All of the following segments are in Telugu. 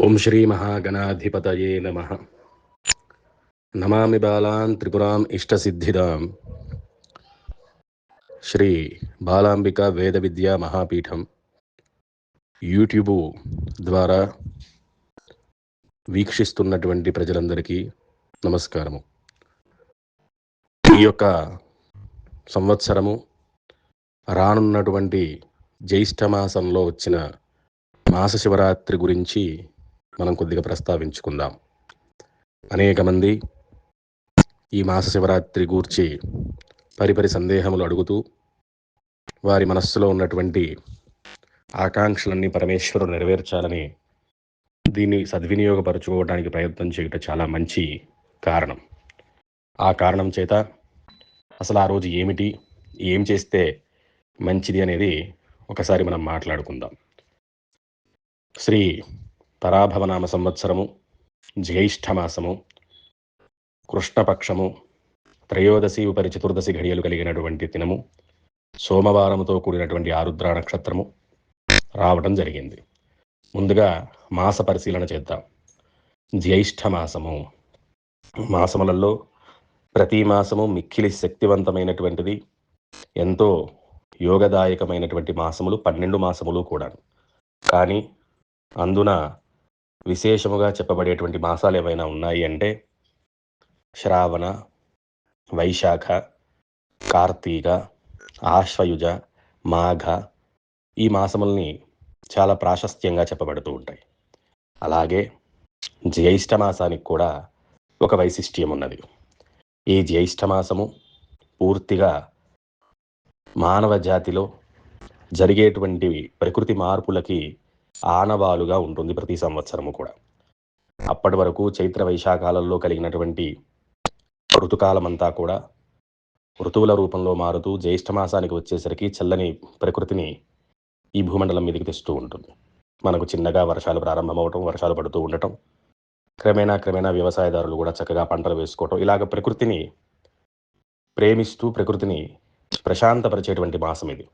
ఓం శ్రీ మహాగణాధిపతయే నమః. నమామి బాలాన్ త్రిపురాం ఇష్టసిద్ధిదాం. శ్రీ బాలాంబిక వేద విద్యా మహాపీఠం యూట్యూబ్ ద్వారా వీక్షిస్తున్నటువంటి ప్రజలందరికీ నమస్కారము. ఈ యొక్క సంవత్సరము రానున్నటువంటి జ్యేష్ఠమాసంలో వచ్చిన మాస శివరాత్రి గురించి మనం కొద్దిగా ప్రస్తావించుకుందాం. అనేక మంది ఈ మాస శివరాత్రి గూర్చి పరిపరి సందేహములు అడుగుతూ వారి మనస్సులో ఉన్నటువంటి ఆకాంక్షలన్నీ పరమేశ్వరుడు నెరవేర్చాలని దీన్ని సద్వినియోగపరచుకోవడానికి ప్రయత్నం చేయటం చాలా మంచి కారణం. ఆ కారణం చేత అసలు ఆ రోజు ఏమిటి, ఏం చేస్తే మంచిది అనేది ఒకసారి మనం మాట్లాడుకుందాం. శ్రీ పరాభవనామ సంవత్సరము, జ్యేష్ఠమాసము, కృష్ణపక్షము, త్రయోదశి ఉపరి చతుర్దశి ఘడియలు కలిగినటువంటి దినము, సోమవారముతో కూడినటువంటి ఆరుద్ర నక్షత్రము రావడం జరిగింది. ముందుగా మాస పరిశీలన చేద్దాం. జ్యేష్ఠమాసము, మాసములలో ప్రతి మాసము మిక్కిలి శక్తివంతమైనటువంటిది, ఎంతో యోగదాయకమైనటువంటి మాసములు 12 మాసములు కూడా. కానీ అందున విశేషముగా చెప్పబడేటువంటి మాసాలు ఏవైనా ఉన్నాయి అంటే శ్రావణ, వైశాఖ, కార్తీక, ఆశ్వయుజ, మాఘ ఈ మాసముల్ని చాలా ప్రాశస్త్యంగా చెప్పబడుతూ ఉంటాయి. అలాగే జ్యేష్ఠ మాసానికి కూడా ఒక వైశిష్ట్యం ఉన్నది. ఈ జ్యేష్ఠమాసము పూర్తిగా మానవ జాతిలో జరిగేటువంటి ప్రకృతి మార్పులకి ఆనవాలుగా ఉంటుంది ప్రతి సంవత్సరము కూడా. అప్పటి వరకు చైత్ర వైశాఖాలలో కలిగినటువంటి ఋతుకాలమంతా కూడా ఋతువుల రూపంలో మారుతూ జ్యేష్ఠమాసానికి వచ్చేసరికి చల్లని ప్రకృతిని ఈ భూమండలం మీదకి తెస్తూ ఉంటుంది. మనకు చిన్నగా వర్షాలు ప్రారంభమవటం, వర్షాలు పడుతూ ఉండటం, క్రమేణా వ్యవసాయదారులు కూడా చక్కగా పంటలు వేసుకోవటం, ఇలాగ ప్రకృతిని ప్రేమిస్తూ ప్రకృతిని ప్రశాంతపరిచేటువంటి మాసం ఇది.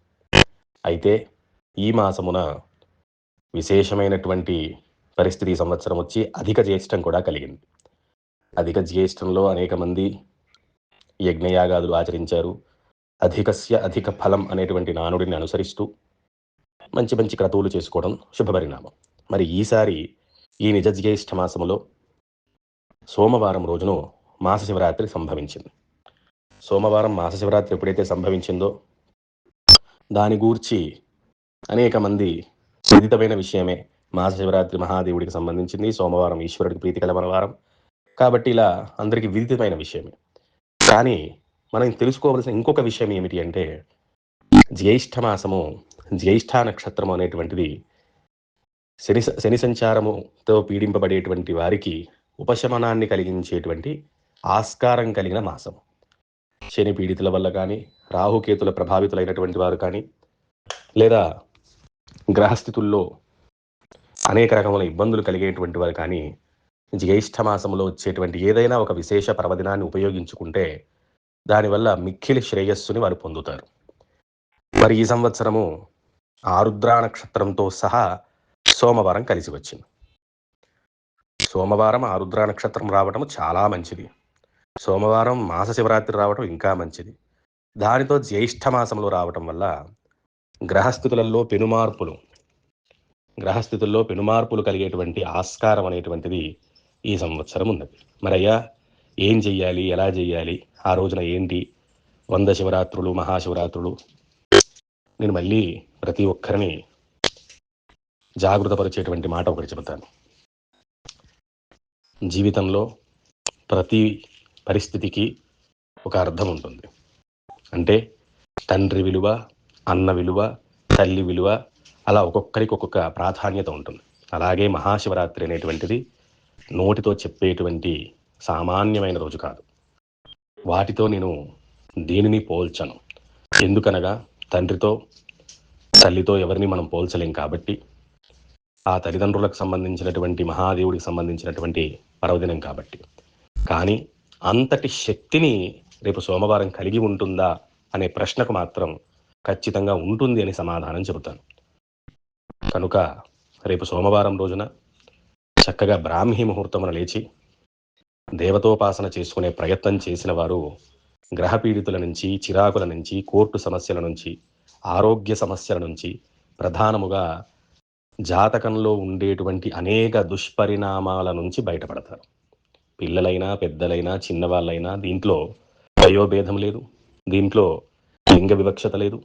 అయితే ఈ మాసమున విశేషమైనటువంటి పరిస్థితి సంవత్సరం వచ్చి అధిక జ్యేష్టం కూడా కలిగింది. అధిక జ్యేష్టంలో అనేక మంది యజ్ఞయాగాదులు ఆచరించారు. అధికస్య అధిక ఫలం అనేటువంటి నానుడిని అనుసరిస్తూ మంచి మంచి క్రతువులు చేసుకోవడం శుభపరిణామం. మరి ఈసారి ఈ నిజ జ్యేష్ఠ మాసములో సోమవారం రోజును మాస శివరాత్రి సంభవించింది. సోమవారం మాస శివరాత్రి ఎప్పుడైతే సంభవించిందో దాని గూర్చి అనేక మంది విదితమైన విషయమే. మాస శివరాత్రి మహాదేవుడికి సంబంధించింది, సోమవారం ఈశ్వరుడికి ప్రీతికరమైన వారం కాబట్టి ఇలా అందరికీ విదితమైన విషయమే. కానీ మనం తెలుసుకోవాల్సిన ఇంకొక విషయం ఏమిటి అంటే జ్యేష్ఠమాసము, జ్యేష్ఠ నక్షత్రము అనేటువంటిది శని సంచారముతో పీడింపబడేటువంటి వారికి ఉపశమనాన్ని కలిగించేటువంటి ఆస్కారం కలిగిన మాసం. శని పీడితుల వల్ల కానీ, రాహుకేతుల ప్రభావితులైనటువంటి వారు కానీ, లేదా గ్రహస్థితుల్లో అనేక రకముల ఇబ్బందులు కలిగేటువంటి వారు కానీ జ్యేష్ఠ మాసంలో వచ్చేటువంటి ఏదైనా ఒక విశేష పర్వదినాన్ని ఉపయోగించుకుంటే దానివల్ల మిక్కిలి శ్రేయస్సుని వారు పొందుతారు. మరి ఈ సంవత్సరము ఆరుద్ర నక్షత్రంతో సహా సోమవారం కలిసి వచ్చింది. సోమవారం ఆరుద్ర నక్షత్రం రావటం చాలా మంచిది. సోమవారం మాస శివరాత్రి రావటం ఇంకా మంచిది. దానితో జ్యేష్ఠ మాసంలో రావటం వల్ల గ్రహస్థితుల్లో పెనుమార్పులు కలిగేటువంటి ఆస్కారం అనేటువంటిది ఈ సంవత్సరం ఉన్నది. మరయ్యా ఏం చెయ్యాలి, ఎలా చెయ్యాలి, ఆ రోజున ఏంటి 100 శివరాత్రులు, మహాశివరాత్రులు, నేను మళ్ళీ ప్రతి ఒక్కరిని జాగృతపరిచేటువంటి మాట ఒకటి చెబుతాను. జీవితంలో ప్రతి పరిస్థితికి ఒక అర్థం ఉంటుంది. అంటే తండ్రి విలువ, అన్న విలువ, తల్లి విలువ, అలా ఒక్కొక్కరికి ఒక్కొక్క ప్రాధాన్యత ఉంటుంది. అలాగే మహాశివరాత్రి అనేటువంటిది నోటితో చెప్పేటువంటి సామాన్యమైన రోజు కాదు. వాటితో నేను దేనిని పోల్చను. ఎందుకనగా తండ్రితో, తల్లితో ఎవరిని మనం పోల్చలేం కాబట్టి, ఆ తల్లిదండ్రులకు సంబంధించినటువంటి మహాదేవుడికి సంబంధించినటువంటి పర్వదినం కాబట్టి. కానీ అంతటి శక్తిని రేపు సోమవారం కలిగి ఉంటుందా అనే ప్రశ్నకు మాత్రం ఖచ్చితంగా ఉంటుంది అని సమాధానం చెబుతాను. కనుక రేపు సోమవారం రోజున చక్కగా బ్రాహ్మీ ముహూర్తమున లేచి దేవతోపాసన చేసుకునే ప్రయత్నం చేసిన వారు గ్రహపీడితుల నుంచి, చిరాకుల నుంచి, కోర్టు సమస్యల నుంచి, ఆరోగ్య సమస్యల నుంచి, ప్రధానముగా జాతకంలో ఉండేటువంటి అనేక దుష్పరిణామాల నుంచి బయటపడతారు. పిల్లలైనా, పెద్దలైనా, చిన్నవాళ్ళైనా దీంట్లో వయోభేదం లేదు. దీంట్లో లింగ వివక్షత లేదు.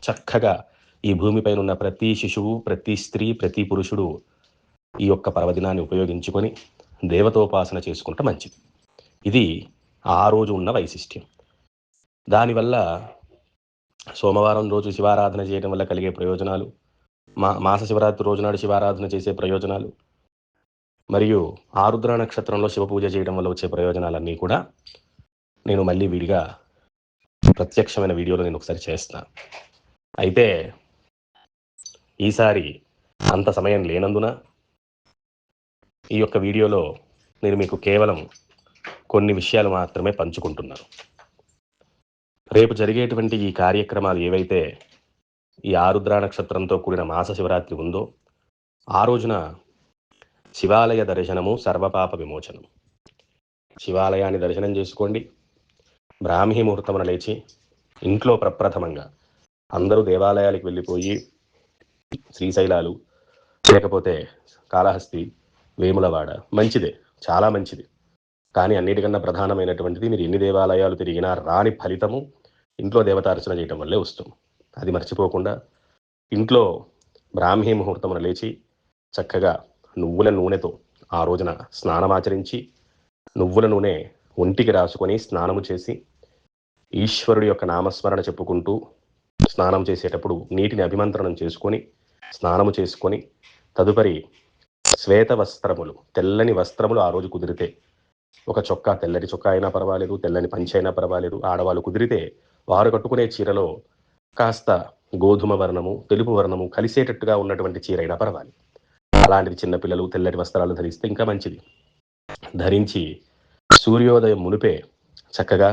చక్కగా ఈ భూమిపైన ఉన్న ప్రతి శిశువు, ప్రతి స్త్రీ, ప్రతి పురుషుడు ఈ యొక్క పర్వదినాన్ని ఉపయోగించుకొని దేవతోపాసన చేసుకుంటే మంచిది. ఇది ఆ రోజు ఉన్న వైశిష్ట్యం. దానివల్ల సోమవారం రోజు శివారాధన చేయడం వల్ల కలిగే ప్రయోజనాలు, మాస శివరాత్రి రోజునాడు శివారాధన చేసే ప్రయోజనాలు, మరియు ఆరుద్ర నక్షత్రంలో శివ పూజ చేయడం వల్ల వచ్చే ప్రయోజనాలన్నీ కూడా నేను మళ్ళీ విడిగా ప్రత్యక్షమైన వీడియోలో నేను ఒకసారి చేస్తాను. అయితే ఈసారి అంత సమయం లేనందున ఈ యొక్క వీడియోలో నేను మీకు కేవలం కొన్ని విషయాలు మాత్రమే పంచుకుంటున్నాను. రేపు జరిగేటువంటి ఈ కార్యక్రమాలు ఏవైతే ఈ ఆరుద్ర నక్షత్రంతో కూడిన మాస శివరాత్రి ఉందో ఆ రోజున శివాలయ దర్శనము సర్వపాప విమోచనం. శివాలయాన్ని దర్శనం చేసుకోండి. బ్రాహ్మీ ముహూర్తమున లేచి ఇంట్లో ప్రప్రథమంగా అందరూ దేవాలయాలకు వెళ్ళిపోయి శ్రీశైలాలు, లేకపోతే కాళహస్తి, వేములవాడ మంచిదే, చాలా మంచిది. కానీ అన్నిటికన్నా ప్రధానమైనటువంటిది మీరు ఎన్ని దేవాలయాలు తిరిగినా రాని ఫలితము ఇంట్లో దేవతార్చన చేయటం వల్లే వస్తుంది. అది మర్చిపోకుండా ఇంట్లో బ్రాహ్మీ ముహూర్తమున లేచి చక్కగా నువ్వుల నూనెతో ఆ రోజున స్నానమాచరించి నువ్వుల నూనె ఒంటికి రాసుకొని స్నానము చేసి ఈశ్వరుడి యొక్క నామస్మరణ చెప్పుకుంటూ స్నానం చేసేటప్పుడు నీటిని అభిమంత్రణం చేసుకొని స్నానము చేసుకొని తదుపరి శ్వేత వస్త్రములు, తెల్లని వస్త్రములు ఆ రోజు కుదిరితే ఒక చొక్కా, తెల్లని చొక్కా అయినా పర్వాలేదు, తెల్లని పంచె అయినా పర్వాలేదు, ఆడవాళ్ళు కుదిరితే వారు కట్టుకునే చీరలో కాస్త గోధుమ వర్ణము, తెలుపు వర్ణము కలిసేటట్టుగా ఉన్నటువంటి చీర అయినా పర్వాలేదు. అలాంటిది చిన్నపిల్లలు తెల్లటి వస్త్రాలు ధరిస్తే ఇంకా మంచిది. ధరించి సూర్యోదయం మునిపే చక్కగా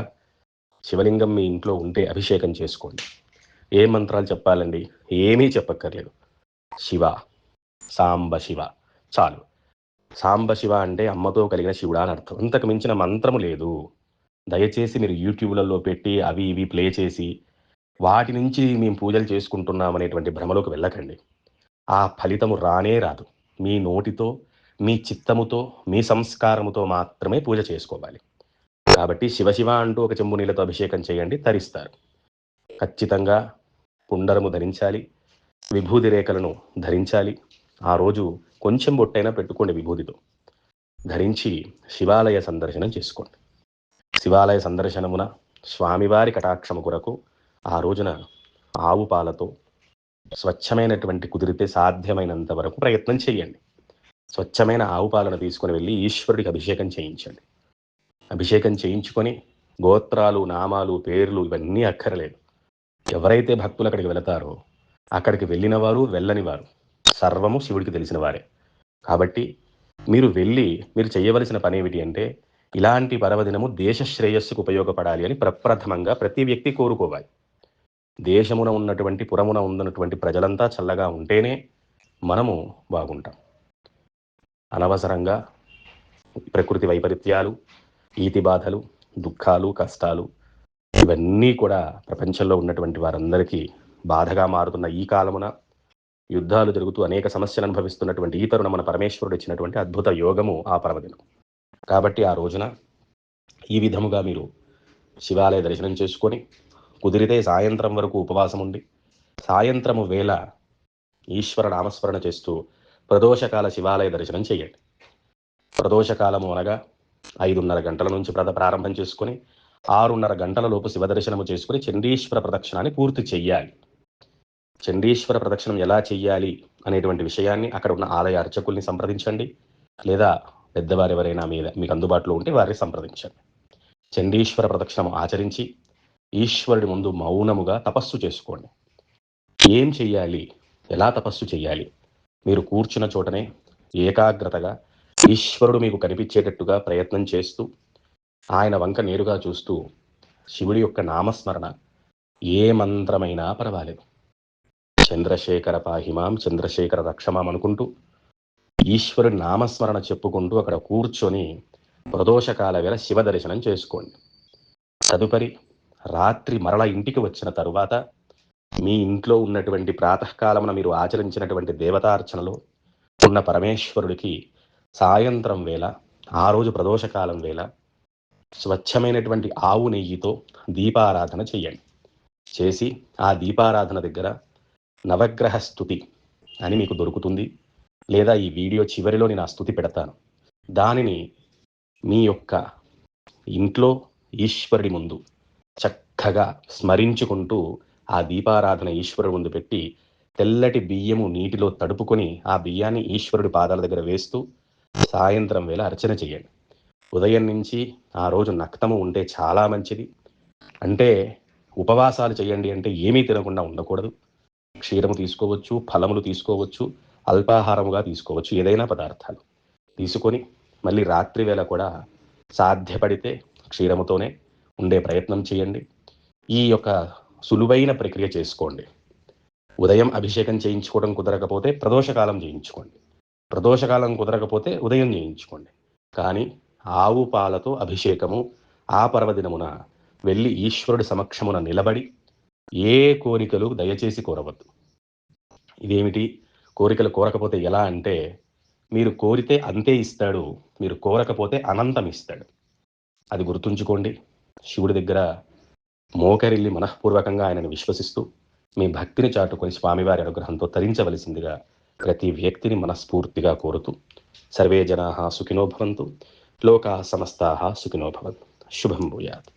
శివలింగం మీ ఇంట్లో ఉంటే అభిషేకం చేసుకోండి. ఏ మంత్రాలు చెప్పాలండి? ఏమీ చెప్పక్కర్లేదు. శివ, సాంబ శివ చాలు. సాంబ శివ అంటే అమ్మతో కలిగిన శివుడా అని అర్థం. అంతకు మించిన మంత్రము లేదు. దయచేసి మీరు యూట్యూబ్లలో పెట్టి అవి ఇవి ప్లే చేసి వాటి నుంచి మేము పూజలు చేసుకుంటున్నాం అనేటువంటి భ్రమలోకి వెళ్ళకండి. ఆ ఫలితము రానే రాదు. మీ నోటితో, మీ చిత్తముతో, మీ సంస్కారముతో మాత్రమే పూజ చేసుకోవాలి. కాబట్టి శివశివ అంటూ ఒక చెంబు నీళ్ళతో అభిషేకం చేయండి, తరిస్తారు. ఖచ్చితంగా కుండరము ధరించాలి, విభూది రేఖలను ధరించాలి. ఆ రోజు కొంచెం బొట్టైనా పెట్టుకోండి విభూతితో. ధరించి శివాలయ సందర్శనం చేసుకోండి. శివాలయ సందర్శనమున స్వామివారి కటాక్షము కొరకు ఆ రోజున ఆవు పాలతో స్వచ్ఛమైనటువంటి, కుదిరితే సాధ్యమైనంత వరకు ప్రయత్నం చేయండి. స్వచ్ఛమైన ఆవు పాలను తీసుకుని వెళ్ళి ఈశ్వరుడికి అభిషేకం చేయించండి. అభిషేకం చేయించుకొని గోత్రాలు, నామాలు, పేర్లు ఇవన్నీ అక్కర్లేదు. ఎవరైతే భక్తులు అక్కడికి వెళతారో అక్కడికి వెళ్ళిన వారు, వెళ్ళని వారు సర్వము శివుడికి తెలిసిన వారే. కాబట్టి మీరు వెళ్ళి మీరు చేయవలసిన పని ఏమిటి అంటే ఇలాంటి పర్వదినము దేశ శ్రేయస్సుకు ఉపయోగపడాలి అని ప్రప్రథమంగా ప్రతి వ్యక్తి కోరుకోవాలి. దేశమున ఉన్నటువంటి, పురమున ఉన్నటువంటి ప్రజలంతా చల్లగా ఉంటేనే మనము బాగుంటాం. అనవసరంగా ప్రకృతి వైపరీత్యాలు, ఈతి బాధలు, దుఃఖాలు, కష్టాలు ఇవన్నీ కూడా ప్రపంచంలో ఉన్నటువంటి వారందరికీ బాధగా మారుతున్న ఈ కాలమున, యుద్ధాలు జరుగుతూ అనేక సమస్యలు అనుభవిస్తున్నటువంటి ఈ తరుణ మన పరమేశ్వరుడు ఇచ్చినటువంటి అద్భుత యోగము ఆ పర్వదినం. కాబట్టి ఆ రోజున ఈ విధముగా మీరు శివాలయ దర్శనం చేసుకొని కుదిరితే సాయంత్రం వరకు ఉపవాసం ఉండి సాయంత్రము వేళ ఈశ్వర నామస్మరణ చేస్తూ ప్రదోషకాల శివాలయ దర్శనం చేయండి. ప్రదోషకాలము అనగా 5:30 గంటల నుంచి ప్రారంభం చేసుకొని 6:30 గంటల లోపు శివ దర్శనము చేసుకుని చండీశ్వర ప్రదక్షిణాన్ని పూర్తి చెయ్యాలి. చండీశ్వర ప్రదక్షిణం ఎలా చెయ్యాలి అనేటువంటి విషయాన్ని అక్కడ ఉన్న ఆలయ అర్చకుల్ని సంప్రదించండి, లేదా పెద్దవారు ఎవరైనా మీకు అందుబాటులో ఉంటే వారిని సంప్రదించండి. చండీశ్వర ప్రదక్షిణం ఆచరించి ఈశ్వరుడి ముందు మౌనముగా తపస్సు చేసుకోండి. ఏం చెయ్యాలి, ఎలా తపస్సు చెయ్యాలి? మీరు కూర్చున్న చోటనే ఏకాగ్రతగా ఈశ్వరుడు మీకు కనిపించేటట్టుగా ప్రయత్నం చేస్తూ ఆయన వంక నేరుగా చూస్తూ శివుడి యొక్క నామస్మరణ ఏ మంత్రమైనా పర్వాలేదు. చంద్రశేఖర పాహిమాం, చంద్రశేఖర రక్షమాం అనుకుంటూ ఈశ్వరుడి నామస్మరణ చెప్పుకుంటూ అక్కడ కూర్చొని ప్రదోషకాల వేళ శివ దర్శనం చేసుకోండి. తదుపరి రాత్రి మరల ఇంటికి వచ్చిన తరువాత మీ ఇంట్లో ఉన్నటువంటి ప్రాతకాలమున మీరు ఆచరించినటువంటి దేవతార్చనలో ఉన్న పరమేశ్వరుడికి సాయంత్రం వేళ, ఆ రోజు ప్రదోషకాలం వేళ స్వచ్ఛమైనటువంటి ఆవు నెయ్యితో దీపారాధన చెయ్యండి. చేసి ఆ దీపారాధన దగ్గర నవగ్రహ స్తుతి అని మీకు దొరుకుతుంది, లేదా ఈ వీడియో చివరిలో నేను ఆ స్తుతి పెడతాను. దానిని మీ యొక్క ఇంట్లో ఈశ్వరుడి ముందు చక్కగా స్మరించుకుంటూ ఆ దీపారాధన ఈశ్వరుడి ముందు పెట్టి తెల్లటి బియ్యము నీటిలో తడుపుకొని ఆ బియ్యాన్ని ఈశ్వరుడి పాదాల దగ్గర వేస్తూ సాయంత్రం వేళ అర్చన చేయండి. ఉదయం నుంచి ఆ రోజు నక్తము ఉంటే చాలా మంచిది. అంటే ఉపవాసాలు చేయండి అంటే ఏమీ తినకుండా ఉండకూడదు. క్షీరము తీసుకోవచ్చు, ఫలములు తీసుకోవచ్చు, అల్పాహారముగా తీసుకోవచ్చు, ఏదైనా పదార్థాలు తీసుకొని మళ్ళీ రాత్రి వేళ కూడా సాధ్యపడితే క్షీరముతోనే ఉండే ప్రయత్నం చేయండి. ఈ యొక్క సులువైన ప్రక్రియ చేసుకోండి. ఉదయం అభిషేకం చేయించుకోవడం కుదరకపోతే ప్రదోషకాలం చేయించుకోండి. ప్రదోషకాలం కుదరకపోతే ఉదయం చేయించుకోండి. కానీ ఆవు పాలతో అభిషేకము ఆ పర్వదినమున వెళ్ళి ఈశ్వరుడి సమక్షమున నిలబడి ఏ కోరికలు దయచేసి కోరవద్దు. ఇదేమిటి కోరికలు కోరకపోతే ఎలా అంటే, మీరు కోరితే అంతే ఇస్తాడు, మీరు కోరకపోతే అనంతం ఇస్తాడు. అది గుర్తుంచుకోండి. శివుడి దగ్గర మోకరిల్లి మనఃపూర్వకంగా ఆయనను విశ్వసిస్తూ మీ భక్తిని చాటుకొని స్వామివారి అనుగ్రహంతో తరించవలసిందిగా ప్రతి వ్యక్తిని మనస్ఫూర్తిగా కోరుతూ సర్వే జనాః సుఖినో భవంతు, లోకాః సమస్తాః సుఖినో భవంతు. శుభం భూయాత్.